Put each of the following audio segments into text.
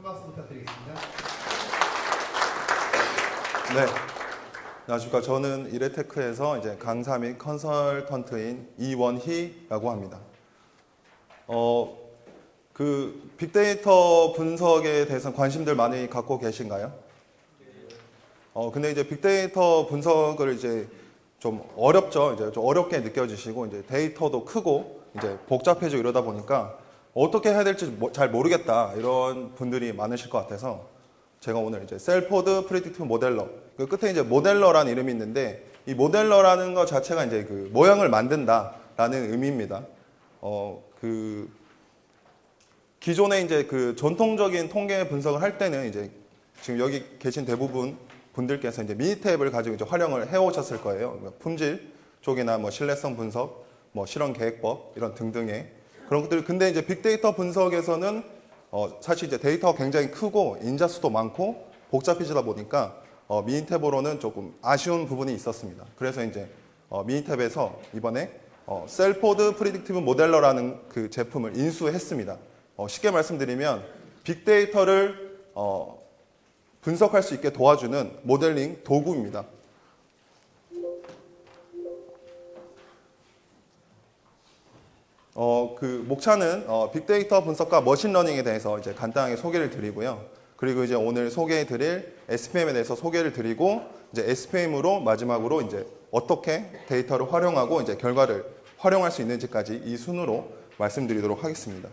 박수 부탁드리겠습니다. 네, 안녕하십니까. 저는 이레테크에서 이제 강사 및 컨설턴트인 이원희라고 합니다. 그 빅데이터 분석에 대해서 관심들 많이 갖고 계신가요? 근데 이제 빅데이터 분석을 이제 좀 어렵죠. 이제 좀 어렵게 느껴지시고 이제 데이터도 크고 이제 복잡해지고 이러다 보니까 어떻게 해야 될지 잘 모르겠다 이런 분들이 많으실 것 같아서 제가 오늘 이제 셀포드 프리딕티브 모델러 그 끝에 이제 모델러라는 이름이 있는데 이 모델러라는 것 자체가 이제 그 모형을 만든다라는 의미입니다. 그 기존에 이제 그 전통적인 통계 분석을 할 때는 이제 지금 여기 계신 대부분 분들께서 이제 미니탭을 가지고 이제 활용을 해오셨을 거예요. 그러니까 품질 쪽이나 뭐 신뢰성 분석, 뭐 실험 계획법 이런 등등의 그런 것들. 근데 이제 빅데이터 분석에서는 사실 이제 데이터가 굉장히 크고 인자수도 많고 복잡해지다 보니까 미니탭으로는 조금 아쉬운 부분이 있었습니다. 그래서 이제 미니탭에서 이번에 셀포드 프리딕티브 모델러라는 그 제품을 인수했습니다. 쉽게 말씀드리면 빅데이터를 분석할 수 있게 도와주는 모델링 도구입니다. 그 목차는 빅데이터 분석과 머신러닝에 대해서 이제 간단하게 소개를 드리고요. 그리고 이제 오늘 소개해드릴 SPM에 대해서 소개를 드리고 이제 SPM으로 마지막으로 이제 어떻게 데이터를 활용하고 이제 결과를 활용할 수 있는지까지 이 순으로 말씀드리도록 하겠습니다.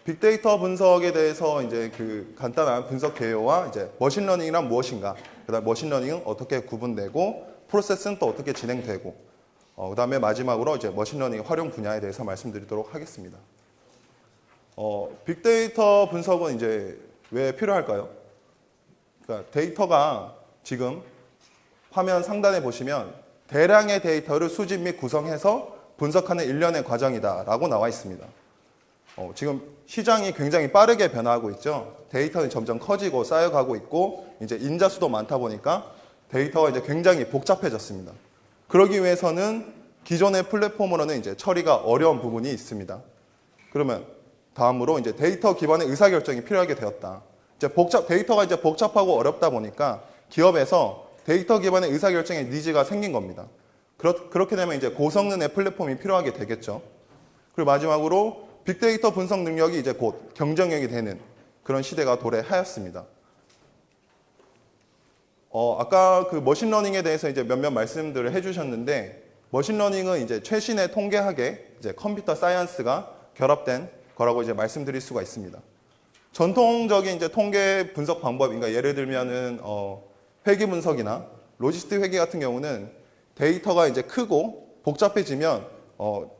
빅데이터 분석에 대해서 이제 그 간단한 분석 개요와 이제 머신러닝이란 무엇인가, 그다음 머신러닝은 어떻게 구분되고 프로세스는 또 어떻게 진행되고, 그다음에 마지막으로 이제 머신러닝 활용 분야에 대해서 말씀드리도록 하겠습니다. 빅데이터 분석은 이제 왜 필요할까요? 그러니까 데이터가 지금 화면 상단에 보시면 대량의 데이터를 수집 및 구성해서 분석하는 일련의 과정이다라고 나와 있습니다. 지금 시장이 굉장히 빠르게 변화하고 있죠. 데이터는 점점 커지고 쌓여가고 있고 이제 인자수도 많다 보니까 데이터가 이제 굉장히 복잡해졌습니다. 그러기 위해서는 기존의 플랫폼으로는 이제 처리가 어려운 부분이 있습니다. 그러면 다음으로 이제 데이터 기반의 의사결정이 필요하게 되었다. 이제 데이터가 이제 복잡하고 어렵다 보니까 기업에서 데이터 기반의 의사결정의 니즈가 생긴 겁니다. 그렇게 되면 이제 고성능의 플랫폼이 필요하게 되겠죠. 그리고 마지막으로 빅데이터 분석 능력이 이제 곧 경쟁력이 되는 그런 시대가 도래하였습니다. 아까 그 머신러닝에 대해서 이제 몇몇 말씀들을 해주셨는데, 머신러닝은 이제 최신의 통계학에 이제 컴퓨터 사이언스가 결합된 거라고 이제 말씀드릴 수가 있습니다. 전통적인 이제 통계 분석 방법인가, 예를 들면은 회계 분석이나 로지스틱 회계 같은 경우는 데이터가 이제 크고 복잡해지면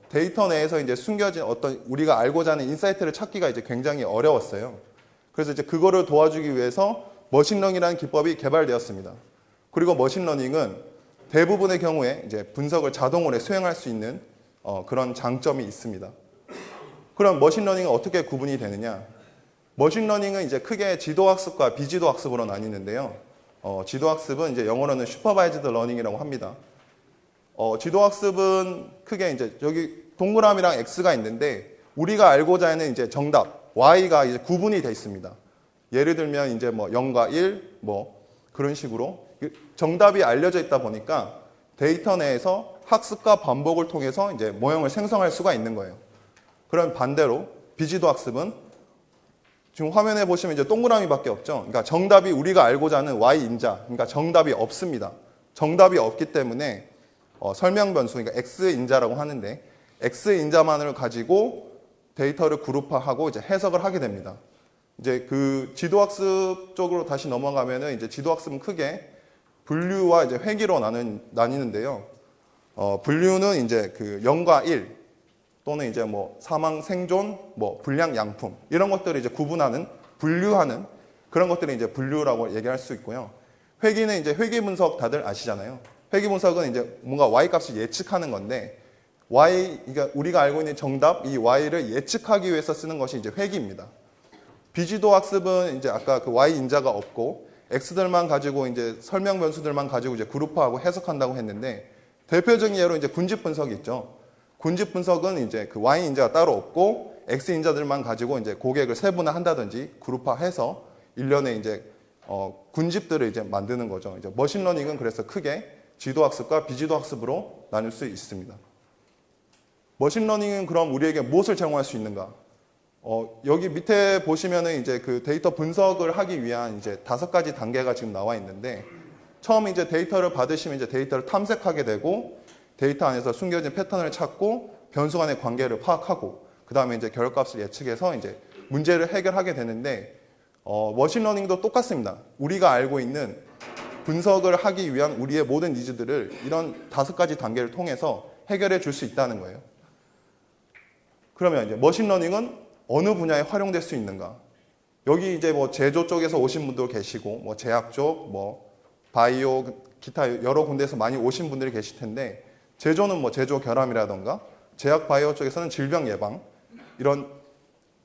데이터 내에서 이제 숨겨진 어떤 우리가 알고자 하는 인사이트를 찾기가 이제 굉장히 어려웠어요. 그래서 이제 그거를 도와주기 위해서 머신러닝이라는 기법이 개발되었습니다. 그리고 머신러닝은 대부분의 경우에 이제 분석을 자동으로 수행할 수 있는 그런 장점이 있습니다. 그럼 머신러닝은 어떻게 구분이 되느냐? 머신러닝은 이제 크게 지도학습과 비지도학습으로 나뉘는데요. 지도학습은 이제 영어로는 슈퍼바이즈드 러닝이라고 합니다. 지도학습은 크게 이제 여기 동그라미랑 X가 있는데 우리가 알고자 하는 이제 정답 Y가 이제 구분이 되어 있습니다. 예를 들면 이제 뭐 0과 1 뭐 그런 식으로 정답이 알려져 있다 보니까 데이터 내에서 학습과 반복을 통해서 이제 모형을 생성할 수가 있는 거예요. 그럼 반대로 비지도학습은 지금 화면에 보시면 이제 동그라미밖에 없죠. 그러니까 정답이 우리가 알고자 하는 Y인자, 그러니까 정답이 없습니다. 정답이 없기 때문에 설명 변수, 그러니까 X인자라고 하는데 X인자만을 가지고 데이터를 그룹화하고 이제 해석을 하게 됩니다. 이제 그 지도학습 쪽으로 다시 넘어가면은 이제 지도학습은 크게 분류와 이제 회귀로 나뉘는데요. 분류는 이제 그 0과 1 또는 이제 뭐 사망, 생존, 뭐 불량, 양품 이런 것들을 이제 구분하는, 분류하는 그런 것들이 이제 분류라고 얘기할 수 있고요. 회귀는 이제 회귀 분석 다들 아시잖아요. 회귀 분석은 이제 뭔가 Y 값을 예측하는 건데 그러니까 우리가 알고 있는 정답 이 Y를 예측하기 위해서 쓰는 것이 이제 회귀입니다. 비지도 학습은 이제 아까 그 Y 인자가 없고 X들만 가지고 이제 설명 변수들만 가지고 이제 그룹화하고 해석한다고 했는데 대표적인 예로 이제 군집 분석이 있죠. 군집 분석은 이제 그 Y 인자가 따로 없고 X 인자들만 가지고 이제 고객을 세분화한다든지 그룹화해서 일련의 이제 군집들을 이제 만드는 거죠. 이제 머신러닝은 그래서 크게 지도학습과 비지도학습으로 나눌 수 있습니다. 머신러닝은 그럼 우리에게 무엇을 제공할 수 있는가? 여기 밑에 보시면은 이제 그 데이터 분석을 하기 위한 이제 5가지 단계가 지금 나와 있는데, 처음 이제 데이터를 받으시면 이제 데이터를 탐색하게 되고, 데이터 안에서 숨겨진 패턴을 찾고, 변수 간의 관계를 파악하고, 그 다음에 이제 결과값을 예측해서 이제 문제를 해결하게 되는데, 머신러닝도 똑같습니다. 우리가 알고 있는 분석을 하기 위한 우리의 모든 니즈들을 이런 5가지 단계를 통해서 해결해 줄 수 있다는 거예요. 그러면 이제 머신러닝은 어느 분야에 활용될 수 있는가? 여기 이제 뭐 제조 쪽에서 오신 분도 계시고, 뭐 제약 쪽, 뭐 바이오, 기타 여러 군데에서 많이 오신 분들이 계실 텐데, 제조는 뭐 제조 결함이라던가, 제약 바이오 쪽에서는 질병 예방, 이런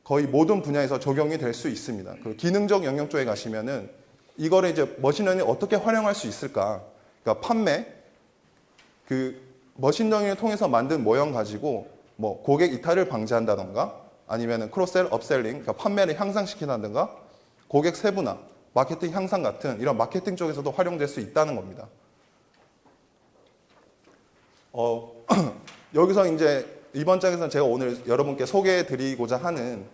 거의 모든 분야에서 적용이 될 수 있습니다. 그 기능적 영역 쪽에 가시면은 이거를 이제 머신러닝을 어떻게 활용할 수 있을까? 그러니까 판매, 그 머신러닝을 통해서 만든 모형 가지고 뭐 고객 이탈을 방지한다던가, 아니면은 크로스셀, 업셀링, 그러니까 판매를 향상시킨다든가, 고객 세분화, 마케팅 향상 같은 이런 마케팅 쪽에서도 활용될 수 있다는 겁니다. 여기서 이제 이번 장에서는 제가 오늘 여러분께 소개해드리고자 하는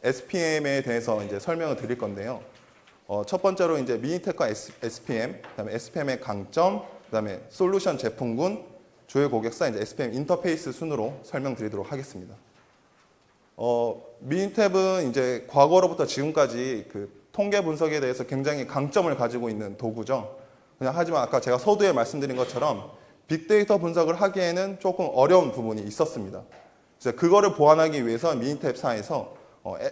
SPM에 대해서 이제 설명을 드릴 건데요. 첫 번째로 이제 미니텍과 SPM, 그다음에 SPM의 강점, 그다음에 솔루션 제품군, 주요 고객사, 이제 SPM 인터페이스 순으로 설명드리도록 하겠습니다. 미니탭은 이제 과거로부터 지금까지 그 통계 분석에 대해서 굉장히 강점을 가지고 있는 도구죠. 하지만 아까 제가 서두에 말씀드린 것처럼 빅데이터 분석을 하기에는 조금 어려운 부분이 있었습니다. 그래서 그거를 보완하기 위해서 미니탭사에서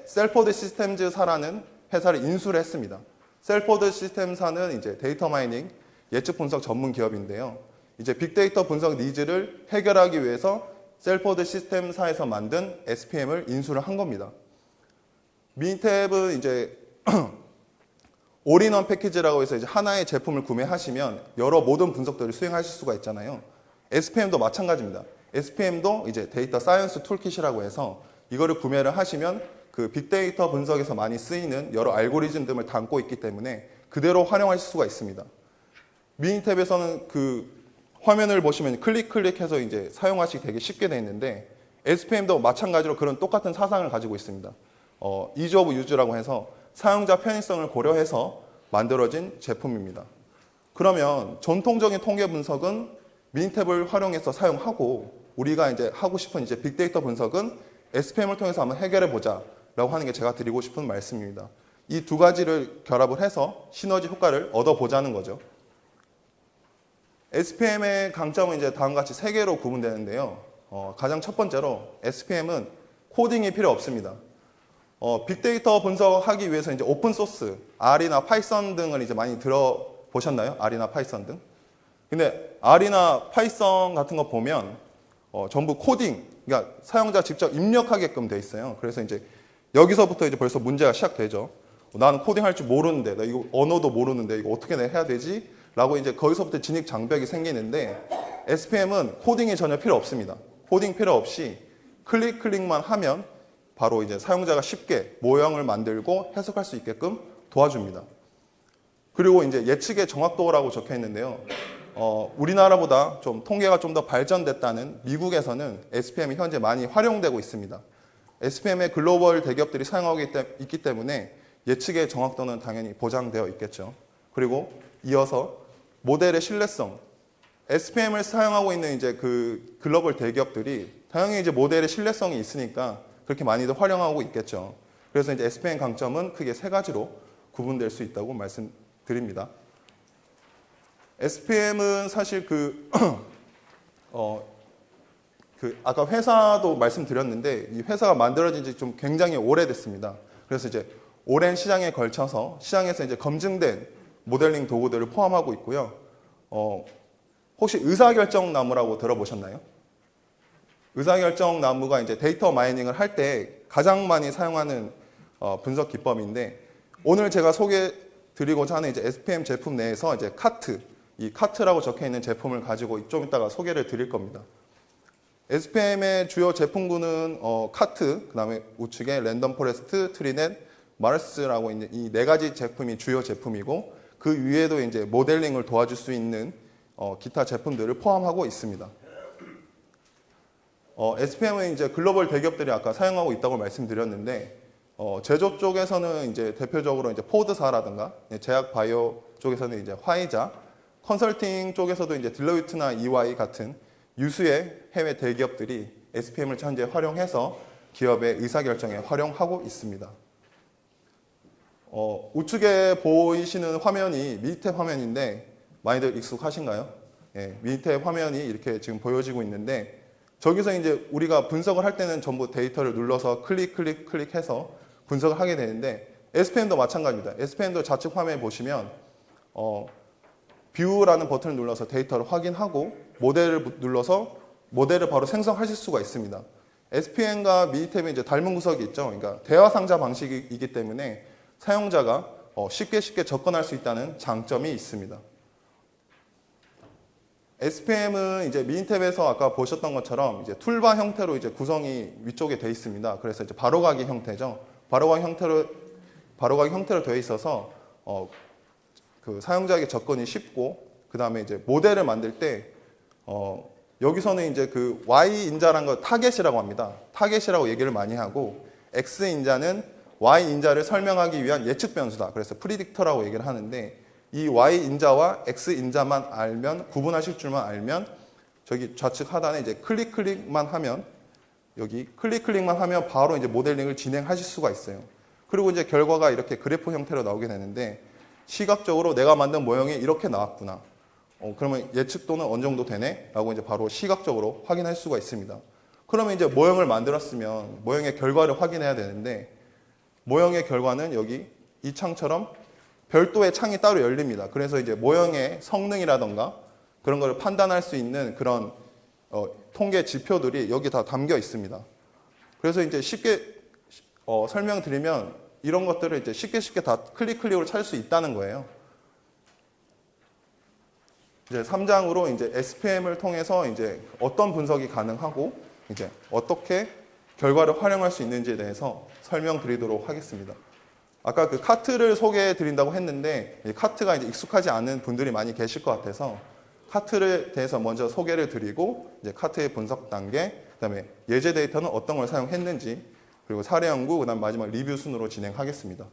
셀포드 시스템즈사라는 회사를 인수를 했습니다. 셀포드 시스템사는 이제 데이터 마이닝, 예측 분석 전문 기업인데요. 이제 빅데이터 분석 니즈를 해결하기 위해서 셀포드 시스템사에서 만든 SPM을 인수를 한 겁니다. 미니탭은 이제 올인원 패키지라고 해서 이제 하나의 제품을 구매하시면 여러 모든 분석들을 수행하실 수가 있잖아요. SPM도 마찬가지입니다. SPM도 이제 데이터 사이언스 툴킷이라고 해서 이거를 구매를 하시면 그 빅데이터 분석에서 많이 쓰이는 여러 알고리즘 등을 담고 있기 때문에 그대로 활용하실 수가 있습니다. 미니탭에서는 그 화면을 보시면 클릭해서 이제 사용하시기 되게 쉽게 되어 있는데, SPM도 마찬가지로 그런 똑같은 사상을 가지고 있습니다. 이즈 오브 유즈라고 해서 사용자 편의성을 고려해서 만들어진 제품입니다. 그러면 전통적인 통계 분석은 미니탭을 활용해서 사용하고, 우리가 이제 하고 싶은 이제 빅데이터 분석은 SPM을 통해서 한번 해결해 보자라고 하는 게 제가 드리고 싶은 말씀입니다. 이 2가지를 결합을 해서 시너지 효과를 얻어보자는 거죠. SPM의 강점은 이제 다음과 같이 3개로 구분되는데요. 가장 첫 번째로 SPM은 코딩이 필요 없습니다. 빅데이터 분석하기 위해서 이제 오픈소스, R이나 파이썬 등을 이제 많이 들어보셨나요? R이나 파이썬 등? 근데 R이나 파이썬 같은 거 보면 전부 코딩, 그러니까 사용자 직접 입력하게끔 돼 있어요. 그래서 이제 여기서부터 이제 벌써 문제가 시작되죠. 나는 코딩할 줄 모르는데, 나 이거 언어도 모르는데 이거 어떻게 내가 해야 되지? 라고 이제 거기서부터 진입 장벽이 생기는데, SPM은 코딩이 전혀 필요 없습니다. 코딩 필요 없이 클릭만 하면 바로 이제 사용자가 쉽게 모형을 만들고 해석할 수 있게끔 도와줍니다. 그리고 이제 예측의 정확도라고 적혀 있는데요. 우리나라보다 좀 통계가 좀 더 발전됐다는 미국에서는 SPM이 현재 많이 활용되고 있습니다. SPM의 글로벌 대기업들이 사용하고 있기 때문에 예측의 정확도는 당연히 보장되어 있겠죠. 그리고 이어서 모델의 신뢰성, SPM을 사용하고 있는 이제 그 글로벌 대기업들이 당연히 이제 모델의 신뢰성이 있으니까 그렇게 많이들 활용하고 있겠죠. 그래서 이제 SPM 강점은 크게 3가지로 구분될 수 있다고 말씀드립니다. SPM은 사실 아까 회사도 말씀드렸는데, 이 회사가 만들어진 지 좀 굉장히 오래됐습니다. 그래서 이제 오랜 시장에 걸쳐서 시장에서 이제 검증된 모델링 도구들을 포함하고 있고요. 혹시 의사결정 나무라고 들어보셨나요? 의사결정 나무가 이제 데이터 마이닝을 할 때 가장 많이 사용하는 분석 기법인데, 오늘 제가 소개드리고자 하는 이제 SPM 제품 내에서 이제 이 카트라고 적혀 있는 제품을 가지고 좀 이따가 소개를 드릴 겁니다. SPM의 주요 제품군은 카트, 그다음에 우측에 랜덤 포레스트, 트리넷, 마르스라고 있는 이 네 가지 제품이 주요 제품이고 그 위에도 이제 모델링을 도와줄 수 있는 기타 제품들을 포함하고 있습니다. SPM은 이제 글로벌 대기업들이 아까 사용하고 있다고 말씀드렸는데 제조 쪽에서는 이제 대표적으로 이제 포드사라든가 제약 바이오 쪽에서는 이제 화이자, 컨설팅 쪽에서도 이제 딜로이트나 EY 같은 유수의 해외 대기업들이 SPM을 현재 활용해서 기업의 의사결정에 활용하고 있습니다. 우측에 보이시는 화면이 미니탭 화면인데 많이들 익숙하신가요? 예, 미니탭 화면이 이렇게 지금 보여지고 있는데 저기서 이제 우리가 분석을 할 때는 전부 데이터를 눌러서 클릭해서 분석을 하게 되는데 SPM도 마찬가지입니다. SPM도 좌측 화면에 보시면 뷰라는 버튼을 눌러서 데이터를 확인하고 모델을 눌러서 모델을 바로 생성하실 수가 있습니다. SPM과 미니탭이 이제 닮은 구석이 있죠. 그러니까 대화 상자 방식이기 때문에 사용자가 쉽게 접근할 수 있다는 장점이 있습니다. SPM은 이제 미니탭에서 아까 보셨던 것처럼 이제 툴바 형태로 이제 구성이 위쪽에 되어 있습니다. 그래서 이제 바로가기 형태죠. 바로가기 형태로 되어 있어서 그 사용자에게 접근이 쉽고 그 다음에 이제 모델을 만들 때 여기서는 이제 그 Y 인자라는 걸 타겟이라고 합니다. 타겟이라고 얘기를 많이 하고 X 인자는 Y 인자를 설명하기 위한 예측 변수다. 그래서 프리딕터라고 얘기를 하는데 이 Y 인자와 X 인자만 알면 구분하실 줄만 알면 저기 좌측 하단에 이제 클릭만 하면 여기 클릭만 하면 바로 이제 모델링을 진행하실 수가 있어요. 그리고 이제 결과가 이렇게 그래프 형태로 나오게 되는데 시각적으로 내가 만든 모형이 이렇게 나왔구나. 그러면 예측도는 어느 정도 되네? 라고 이제 바로 시각적으로 확인할 수가 있습니다. 그러면 이제 모형을 만들었으면 모형의 결과를 확인해야 되는데 모형의 결과는 여기 이 창처럼 별도의 창이 따로 열립니다. 그래서 이제 모형의 성능이라던가 그런 걸 판단할 수 있는 그런 통계 지표들이 여기 다 담겨 있습니다. 그래서 이제 쉽게 설명드리면 이런 것들을 이제 쉽게 다 클릭으로 찾을 수 있다는 거예요. 이제 3장으로 이제 SPM을 통해서 이제 어떤 분석이 가능하고 이제 어떻게 결과를 활용할 수 있는지에 대해서 설명드리도록 하겠습니다. 아까 그 카트를 소개해 드린다고 했는데 카트가 이제 익숙하지 않은 분들이 많이 계실 것 같아서 카트에 대해서 먼저 소개를 드리고 이제 카트의 분석 단계, 그다음에 예제 데이터는 어떤 걸 사용했는지 그리고 사례 연구, 그다음 마지막 리뷰 순으로 진행하겠습니다.